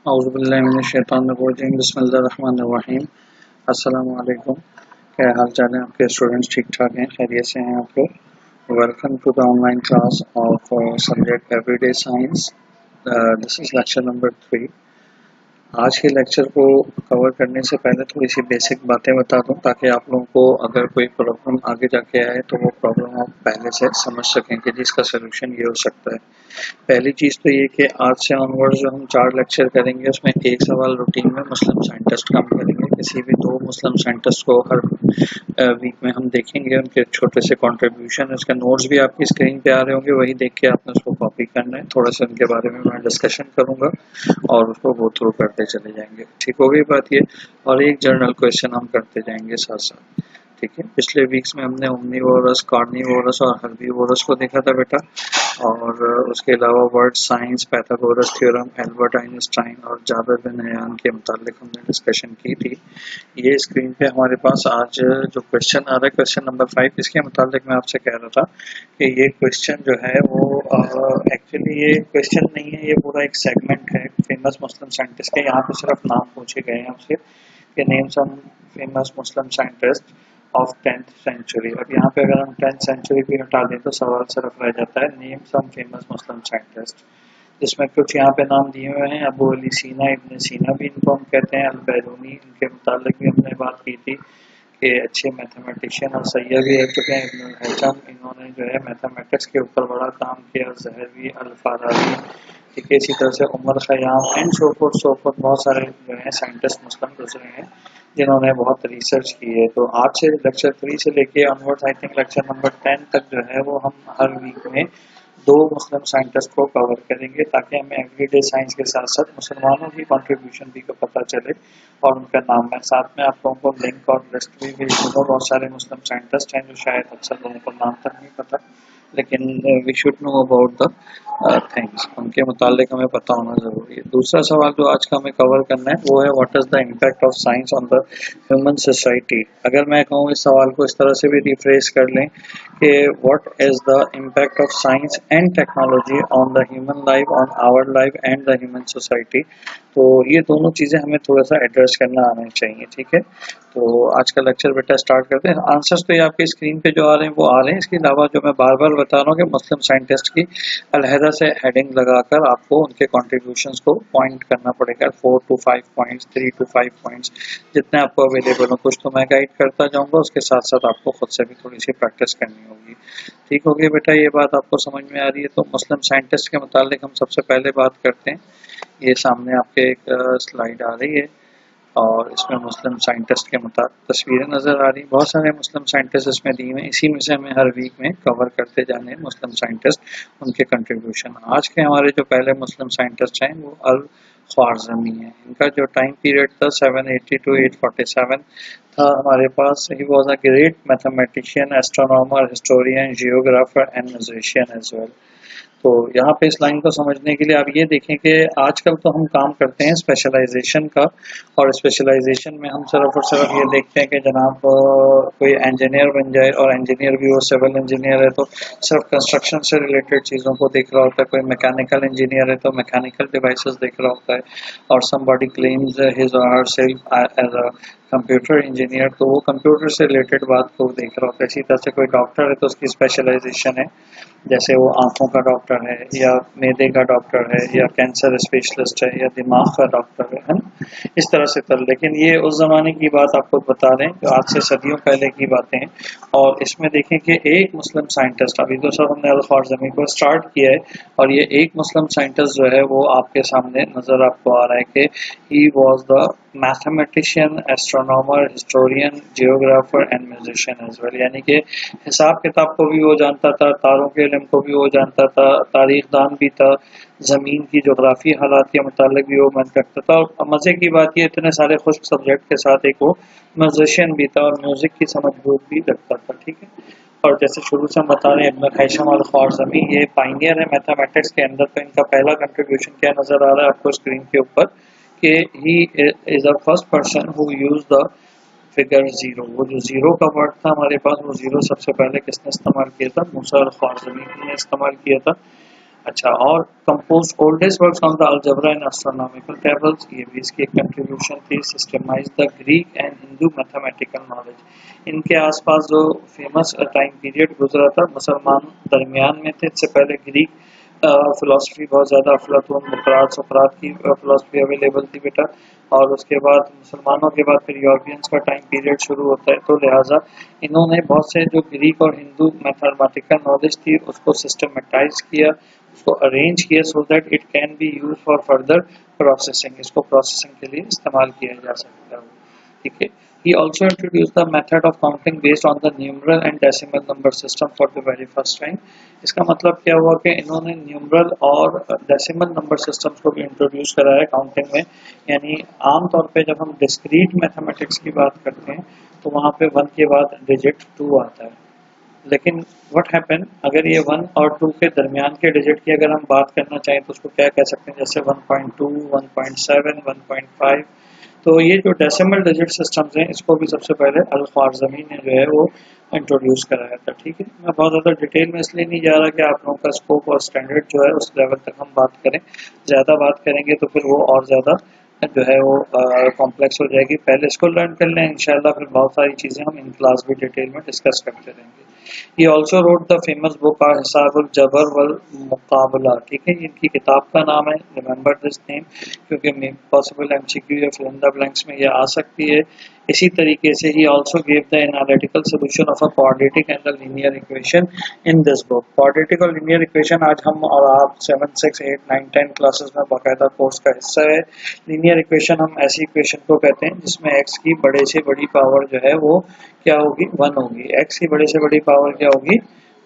औज़ुबिल्लाहिमिनश्शैतानिर्रजीम बिस्मिल्लाहिर्रहमानिर्रहीम। अस्सलामु अलैकुम। क्या हाल चाल है आपके स्टूडेंट्स? ठीक ठाक हैं, खैरियत से हैं आप लोग? Welcome to the online class of subject everyday science. This is lecture number 3। आज के लेक्चर को कवर करने से पहले थोड़ी सी बेसिक बातें बता दूं ताकि आप लोगों को अगर कोई प्रॉब्लम आगे जाके आए तो वो प्रॉब्लम आप पहले से समझ सकें कि जिसका सलूशन ये हो सकता है। पहली चीज़ तो ये कि आज से ऑनवर्ड्स जो हम 4 लेक्चर करेंगे उसमें एक सवाल रूटीन में मुस्लिम साइंटिस्ट का हम करेंगे। किसी भी 2 मुस्लिम साइंटिस्ट को हर वीक में हम देखेंगे, उनके छोटे से कंट्रीब्यूशन, उसके नोट्स भी आपकी स्क्रीन पे आ रहे होंगे, वही देख के आपने उसको कॉपी करना है। थोड़ा सा उनके बारे में मैं डिस्कशन करूंगा और उसको गो थ्रू करते चले जाएंगे। ठीक हो गई बात ये? और एक जर्नल क्वेश्चन हम करते जाएंगे साथ साथ। ठीक है, पिछले वीक्स में हमने ओमनीवोरस, कार्निवोरस और हर्बीवोरस को देखा था बेटा, और उसके अलावा word science, Pythagoras theorem, Albert Einstein और जाबिर बिन हयान के मुतालिक हमने डिस्कशन की थी। ये स्क्रीन पे हमारे पास आज जो क्वेश्चन आ रहा है, क्वेश्चन नंबर 5, इसके मुतालिक मैं आपसे कह रहा था कि ये क्वेश्चन जो है वो एक्चुअली ये क्वेश्चन नहीं है, ये पूरा एक सेगमेंट है फेमस मुस्लिम साइंटिस्ट के। यहाँ पे सिर्फ नाम पूछे गए हैं आपसे कि name some famous Muslim scientist of 10th century. अब यहाँ पे अगर हम 10th सेंचुरी भी हटा दें तो सवाल सिर्फ रह जाता है name some famous Muslim scientist, जिसमें कुछ यहाँ पे नाम दिए हुए हैं। अबू अली सीना, इब्न सीना भी इनको हम कहते हैं, अल बैरूनी, इनके मुतालिक भी हमने बात की थी कि अच्छे मैथमेटिशियन और सैयद भी रह चुके हैं। इब्न हैचम, इन्होंने जो है मैथमेटिक्स के ऊपर बड़ा काम किया। ज़हरवी, अल फाराबी, ठीक है, इसी तरह से उमर खयाम एंड सोफर बहुत सारे जो है साइंटिस्ट मुस्लिम गुजरे हैं जिन्होंने बहुत रिसर्च की है। तो आज से लेक्चर 3 से लेके onwards I think lecture number 10 तक जो है वो हम हर वीक में 2 मुस्लिम साइंटिस्ट को कवर करेंगे ताकि हमें एवरीडे साइंस के साथ साथ मुसलमानों की कंट्रीब्यूशन भी को पता चले और उनका नाम है। साथ में आप लोगों को लिंक और लिस्ट भी भेज दूंगा। बहुत सारे मुस्लिम साइंटिस्ट हैं जो शायद अक्सर लोगों को नाम तक नहीं पता, लेकिन we should know about the things, उनके मुतालिक हमें पता होना ज़रूरी है। दूसरा सवाल जो आज का हमें कवर करना है वो है what is the impact of science on the human society. अगर मैं कहूँ इस सवाल को इस तरह से भी रिफ्रेश कर लें कि what is the impact of science and technology on the human life, on our life and the human society, तो ये दोनों चीज़ें हमें थोड़ा सा एड्रेस करना आना चाहिए। ठीक है, तो आज का लेक्चर बेटा स्टार्ट करते हैं। आंसर्स तो ये आपकी स्क्रीन पे जो आ रहे हैं वो आ रहे हैं। इसके अलावा जो मैं बार बार बता रहा हूँ कि मुस्लिम साइंटिस्ट की अलहदा से हेडिंग लगाकर आपको उनके कॉन्ट्रीब्यूशंस को पॉइंट करना पड़ेगा। 4 to 5 पॉइंट्स, 3 to 5 पॉइंट्स, जितने आपको अवेलेबल हो। कुछ तो मैं गाइड करता जाऊँगा, उसके साथ साथ आपको खुद से भी थोड़ी सी प्रैक्टिस करनी होगी। ठीक होगी बेटा, ये बात आपको समझ में आ रही है? तो मुस्लिम साइंटिस्ट के मुतालिक हम सबसे पहले बात करते हैं। ये सामने आपके एक स्लाइड आ रही है और इसमें मुस्लिम साइंटिस्ट के मुताबिक तस्वीरें नज़र आ रही। बहुत सारे मुस्लिम साइंटिस्ट इसमें दिए हुए हैं, इसी में से हमें हर वीक में कवर करते जाने हैं मुस्लिम साइंटिस्ट, उनके कंट्रीब्यूशन। आज के हमारे जो पहले मुस्लिम साइंटिस्ट हैं वो अल ख्वारज़मी हैं। इनका जो टाइम पीरियड था 780 to 847 था हमारे पास। He was a great mathematician, astronomer, historian, geographer and musician as well. तो यहाँ पे इस लाइन को समझने के लिए आप ये देखें कि आजकल तो हम काम करते हैं स्पेशलाइजेशन का, और स्पेशलाइजेशन में हम सिर्फ और सिर्फ ये देखते हैं कि जनाब कोई इंजीनियर बन जाए, और इंजीनियर भी वो सिविल इंजीनियर है तो सिर्फ कंस्ट्रक्शन से रिलेटेड चीज़ों को देख रहा होता है। कोई मैकेनिकल इंजीनियर है तो मैकेनिकल डिवाइसेस देख रहा होता है, और समबॉडी क्लेम्स हिज और herself as a computer engineer, तो वो कंप्यूटर से रिलेटेड बात को देख रहा होता है। इसी तरह से कोई डॉक्टर है तो उसकी स्पेशलाइजेशन है, जैसे वो आंखों का डॉक्टर है, या मैदे का डॉक्टर है, या कैंसर स्पेशलिस्ट है, या दिमाग का डॉक्टर है ना, इस तरह से कर। लेकिन ये उस ज़माने की बात आपको बता रहे हैं जो आज से सदियों पहले की बातें हैं। और इसमें देखें कि एक मुस्लिम साइंटिस्ट, अभी तो सब हमने अल ख्वारज़मी को स्टार्ट किया है, और ये एक मुस्लिम साइंटिस्ट जो है वो आपके सामने नज़र आपको आ रहा है कि he was the mathematician, astronomer, historian, geographer and musician as well. यानी कि हिसाब किताब को भी वो जानता था, तारों के इल्म को भी वो जानता था, तारीख दान भी था, ज़मीन की जोग्राफी हालात के मुतालिक भी वो मन रखता था। और मज़े की बात ये इतने सारे खुश सब्जेक्ट के साथ एक वो म्यूजिशियन भी था और म्यूज़िक की समझ भी रखता था। ठीक है, और जैसे शुरू से हम बता रहे हैं इब्न हैशम अल ख्वारज़मी ये पाइनियर है मैथमेटिक्स के अंदर। तो इनका पहला कंट्रीब्यूशन क्या नज़र आ रहा है आपको स्क्रीन के ऊपर कि he is the first person who use the figure zero. वो जो जीरो का वर्ड था हमारे पास, वो जीरो सबसे पहले किसने इस्तेमाल किया था? मूसा अल ख्वारज़मी ने इस्तेमाल किया था। अच्छा, और compose oldest works on the algebra and astronomical tables, ये भी इसकी एक कंट्रीब्यूशन थी। Systemise the Greek and Hindu mathematical knowledge, इनके आसपास जो फेमस टाइम पीरियड गुजरा था मुसलमान दरमियान में थे। इससे पहले ग्रीक फिलोसफी बहुत ज़्यादा अफलातून सुकरात की फिलोसफी अवेलेबल थी बेटा, और उसके बाद मुसलमानों के बाद फिर यूरोपियंस का टाइम पीरियड शुरू होता है। तो लिहाजा इन्होंने बहुत से जो ग्रीक और हिंदू मैथमेटिकल नॉलेज थी उसको सिस्टमेटाइज किया, उसको अरेंज किया so that it can be use for further processing, इसको प्रोसेसिंग के लिए इस्तेमाल किया जा सकता है। ठीक है। He also introduced the method of counting based on the numeral and decimal number system for the very first time. इसका मतलब क्या हुआ कि इन्होंने न्यूमरल और डेसिमल नंबर सिस्टम्स को भी इंट्रोड्यूस करा है काउंटिंग में। यानी आमतौर पे जब हम डिस्क्रीट मैथमेटिक्स की बात करते हैं तो वहाँ पे 1 के बाद डिजिट 2 आता है, लेकिन व्हाट हैपन अगर ये 1 और 2 के दरमियान के डिजिट की अगर हम बात करना चाहें तो उसको क्या कह सकते हैं, जैसे 1.2, 1.7, 1.5। तो ये जो डेसिमल डिजिट सिस्टम्स हैं इसको भी सबसे पहले अल-ख्वारिज़मी ने जो है वो इंट्रोड्यूस कराया था। ठीक है, मैं बहुत ज़्यादा डिटेल में इसलिए नहीं जा रहा कि आप लोगों का स्कोप और स्टैंडर्ड जो है उस लेवल तक हम बात करें। ज़्यादा बात करेंगे तो फिर वो और ज़्यादा जो है वो कॉम्प्लेक्स हो जाएगी। पहले इसको लर्न कर लें, इंशाल्लाह फिर बहुत सारी चीज़ें हम इन क्लास भी डिटेल में डिस्कस करते रहेंगे। He also wrote the famous book हिसाबुल जबर वल मुकाबला। ठीक है, इनकी किताब का नाम है, रिमेंबर दिस नेम, क्योंकि पॉसिबल एमसीक्यू या फिल इन द ब्लैंक्स में ये आ सकती है। इसी तरीके से he also give the analytical solution of a quadratic and the linear equation in this book. Quadratic और लीनियर इक्वेशन आज हम और आप 7, 6, 8, 9, 10 क्लासेस में बाकायदा कोर्स का हिस्सा है। लीनियर इक्वेशन हम ऐसी इक्वेशन को कहते हैं जिसमें x की बड़े से बड़ी पावर जो है वो क्या होगी, 1 होगी। x की बड़े से बड़ी पावर क्या होगी,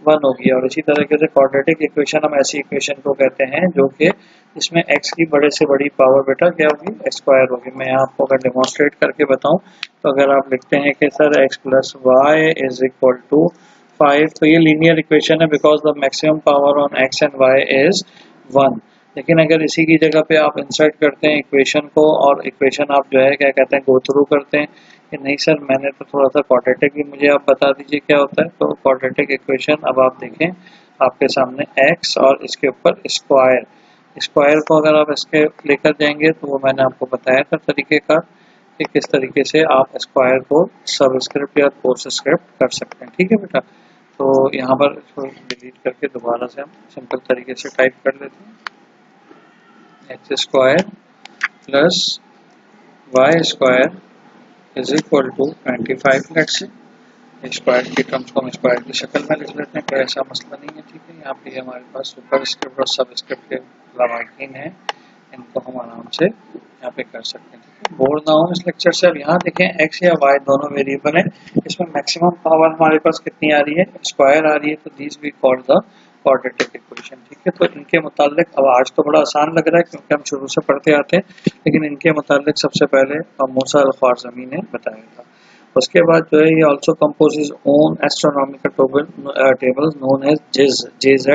1 होगी। और इसी तरीके से क्वाड्रेटिक इक्वेशन हम ऐसी इक्वेशन को कहते हैं जो कि इसमें x की बड़े से बड़ी पावर बेटा क्या होगी, x² होगी। मैं आपको अगर डेमोन्स्ट्रेट करके बताऊं तो अगर आप लिखते हैं कि सर x + y = 5, तो ये लीनियर इक्वेशन है because the maximum power on x and y is 1। लेकिन अगर इसी की जगह पे आप इंसर्ट करते हैं इक्वेशन को, और इक्वेशन आप जो है क्या कहते हैं गो थ्रू करते हैं कि नहीं सर मैंने तो थोड़ा सा क्वाड्रेटिक भी मुझे आप बता दीजिए क्या होता है। तो क्वाड्रेटिक इक्वेशन अब आप देखें आपके सामने x और इसके ऊपर स्क्वायर, स्क्वायर को अगर आप इसके लेकर जाएंगे तो वो मैंने आपको बताया था तरीके का कि किस तरीके से आप स्क्वायर को सबस्क्रिप्ट या पोस्टस्क्रिप्ट कर सकते हैं। ठीक है बेटा, तो यहाँ पर इसको डिलीट करके दोबारा से हम सिंपल तरीके से टाइप कर लेते हैं, x² + y² = 25। Let's say square की टर्म्स को हम स्क्वायर की शक्ल में लिख लेते हैं, कोई ऐसा मसला नहीं है। ठीक है, यहाँ पे हमारे पास सुपर स्क्रिप्ट और सब स्क्रिप्ट के लवाकिन है, इनको हम आराम से यहाँ पे कर सकते हैं। ठीक है, बोर ना हो इस लेक्चर से। अब यहाँ देखें x या y दोनों वेरिएबल हैं, इसमें मैक्सिमम पावर हमारे पास कितनी आ रही है, स्क्वायर आ रही है। तो this we call the quadratic equation. ठीक है, तो इनके मुतालिक अब आज तो बड़ा आसान लग रहा है क्योंकि हम शुरू से पढ़ते आते हैं, लेकिन इनके मुतालिक सबसे पहले मूसा अल-ख्वारिज़मी ने बताया था। उसके बाद जो है ये also composes own astronomical tables known as JZ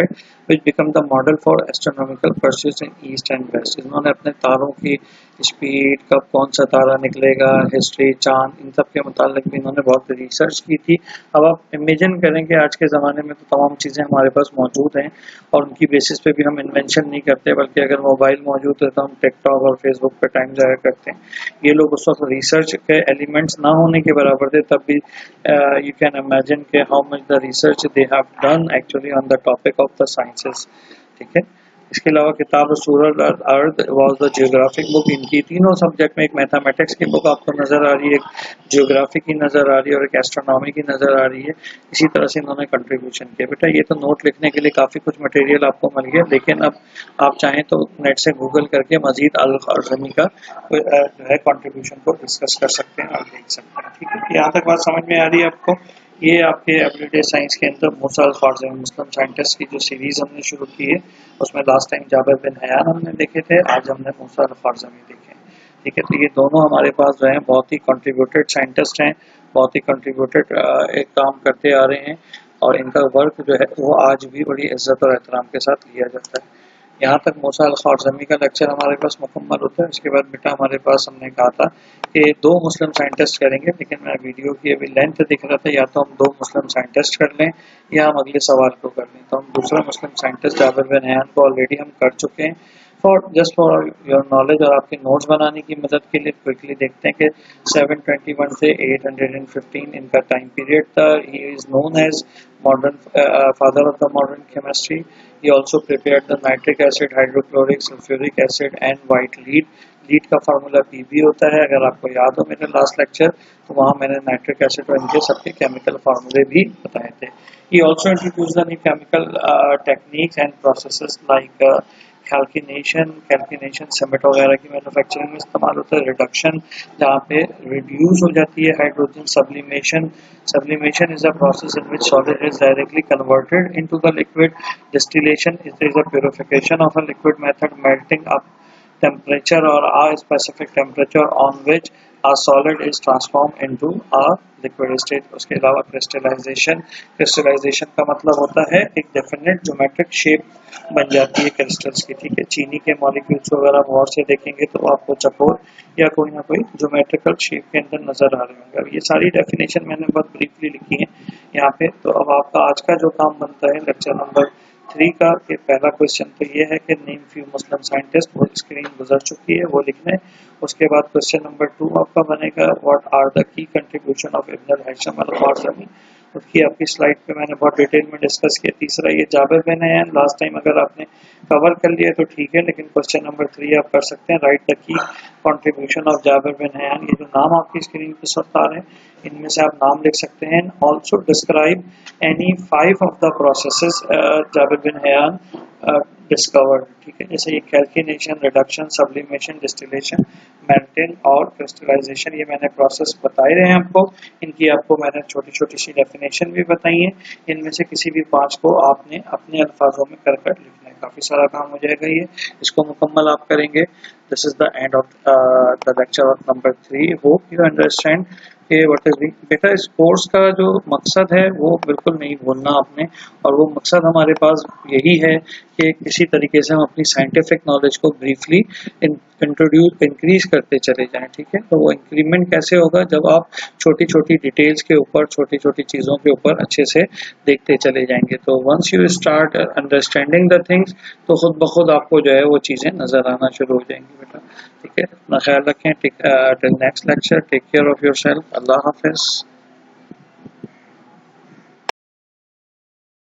which become the model for astronomical pursuits in east and west. इन्होंने अपने तारों की स्पीड, कब कौन सा तारा निकलेगा, हिस्ट्री, चांद, इन सब के मुतालिक भी इन्होंने बहुत रिसर्च की थी। अब आप इमेजिन करें कि आज के ज़माने में तो तमाम चीज़ें हमारे पास मौजूद हैं और उनकी बेसिस पे भी हम इन्वेंशन नहीं करते, बल्कि अगर मोबाइल मौजूद है तो हम टिकटॉक और फेसबुक पे टाइम ज़ाया करते हैं। ये लोग उस वक्त रिसर्च के एलिमेंट्स ना होने के बराबर थे, तब भी यू कैन इमेजिन के how much the research they have done actually on the topic of the sciences. ठीक है, इसके अलावा किताब सूरज अर्थ वाज द जियोग्राफिक बुक। इनकी तीनों सब्जेक्ट में, एक मैथमेटिक्स की बुक आपको नज़र आ रही है, एक जियोग्राफी की नज़र आ रही है और एक एस्ट्रोनॉमी की नज़र आ रही है। इसी तरह से इन्होंने कंट्रीब्यूशन किया। बेटा ये तो नोट लिखने के लिए काफ़ी कुछ मटेरियल आपको मिल गया, लेकिन अब आप चाहें तो नेट से गूगल करके मजीद अल-ख्वारिज़मी का जो है कंट्रीब्यूशन को डिस्कस कर सकते हैं और देख सकते हैं। ठीक है, यहाँ तक बात समझ में आ रही है आपको। ये आपके एवरीडे साइंस के अंदर मूसा अल-ख्वारिज़मी मुस्लिम साइंटिस्ट की जो सीरीज़ हमने शुरू की है उसमें last time Jabir bin Hayyan हमने देखे थे, आज हमने मूसा अल-ख्वारिज़मी देखे। ठीक है, तो ये दोनों हमारे पास जो है बहुत ही कंट्रीब्यूटेड साइंटिस्ट हैं, बहुत ही कंट्रीब्यूटेड एक काम करते आ रहे हैं और इनका वर्क जो है वो आज भी बड़ी इज्जत और एहतराम के साथ लिया जाता है। यहाँ तक मूसा अल ख़वारज़मी का लेक्चर हमारे पास मुकम्मल होता है। उसके बाद बेटा हमारे पास हमने कहा था कि 2 मुस्लिम साइंटिस्ट करेंगे, लेकिन मैं वीडियो की अभी लेंथ दिख रहा था, या तो हम 2 मुस्लिम साइंटिस्ट कर लें या हम अगले सवाल को कर लें। तो हम दूसरा मुस्लिम साइंटिस्ट जाबिर बिन हैयान को ऑलरेडी हम कर चुके हैं। फॉर योर नॉलेज और आपके नोट्स बनाने की मदद के लिए क्विकली देखते हैं कि 721 से 815 इनका टाइम पीरियड था। He is known as modern father of the modern chemistry. He also prepared the nitric acid, hydrochloric, sulfuric acid and white lead. Lead का फार्मूला पीबी होता है। अगर आपको याद हो मेरे लास्ट लेक्चर, तो वहाँ मैंने नाइट्रिक एसिड और इनके सबके केमिकल फार्मूले भी बताए थे। He also introduced the new chemical techniques and processes like calcination cement वगैरह की मैन्युफैक्चरिंग में इस्तेमाल होता है। रिडक्शन, जहाँ पे रिड्यूस हो जाती है hydrogen. Sublimation is a process in which solid is directly converted into the liquid. Distillation is a purification of a liquid method melting up temperature or a specific temperature on which a solid is transformed into a liquid state। उसके अलावा crystallisation का मतलब होता है एक definite geometric shape बन जाती है क्रिस्टल्स की। ठीक है, चीनी के मॉलिक्यूल्स वगैरह गौर से देखेंगे तो आपको चकोर या कोई ना कोई ज्योमेट्रिकल शेप के अंदर नजर आ रहे होंगे। अब ये सारी डेफिनेशन मैंने बहुत ब्रीफली लिखी है यहाँ पे। तो अब आपका आज का जो काम बनता है लेक्चर नंबर 3 का, कि पहला क्वेश्चन तो ये है कि नेम फ्यू मुस्लिम साइंटिस्ट, वो स्क्रीन गुजर चुकी है, वो लिखना है। उसके बाद क्वेश्चन नंबर 2 आपका बनेगा what are the key contribution of Ibn al Haytham al Khwarizmi. उसकी आपकी स्लाइड पे मैंने बहुत डिटेल में डिस्कस किया। तीसरा ये जाबिर बिन हैयान, लास्ट टाइम अगर आपने कवर कर लिया तो ठीक है, लेकिन क्वेश्चन नंबर 3 आप कर सकते हैं। Write the key contribution of Jabir bin Hayyan. ये जो नाम आपकी स्क्रीन पे आ रहे हैं, इनमें से आप नाम लिख सकते हैं। Also describe any 5 of the processes Jabir bin Hayyan discovered. ठीक है, जैसे ये calcination, reduction, sublimation, distillation, melting और क्रिस्टलाइजेशन, ये मैंने प्रोसेस बताए रहे हैं आपको। इनकी आपको मैंने छोटी छोटी सी डेफिनेशन भी बताई है। इनमें से किसी भी 5 को आपने अपने अल्फाजों में कर कर लिखना है। काफ़ी सारा काम हो जाएगा ये, इसको मुकम्मल आप करेंगे। This is the end of the lecture of number 3। Hope you understand कि व्हाट इज बेटा इस कोर्स का जो मकसद है वो बिल्कुल नहीं भूलना आपने। और वो मकसद हमारे पास यही है कि किसी तरीके से हम अपनी साइंटिफिक नॉलेज को ब्रीफली इंक्रीज करते चले जाएं। ठीक है, तो वो इंक्रीमेंट कैसे होगा, जब आप छोटी छोटी डिटेल्स के ऊपर, छोटी छोटी चीज़ों के ऊपर अच्छे से देखते चले जाएंगे। तो once you start understanding the things, तो खुद ब खुद आपको जो है वो चीज़ें नज़र आना शुरू हो जाएंगी बेटा। ठीक है, अपना ख्याल रखें। Till next lecture, take care of yourself. अल्लाह हाफिज़।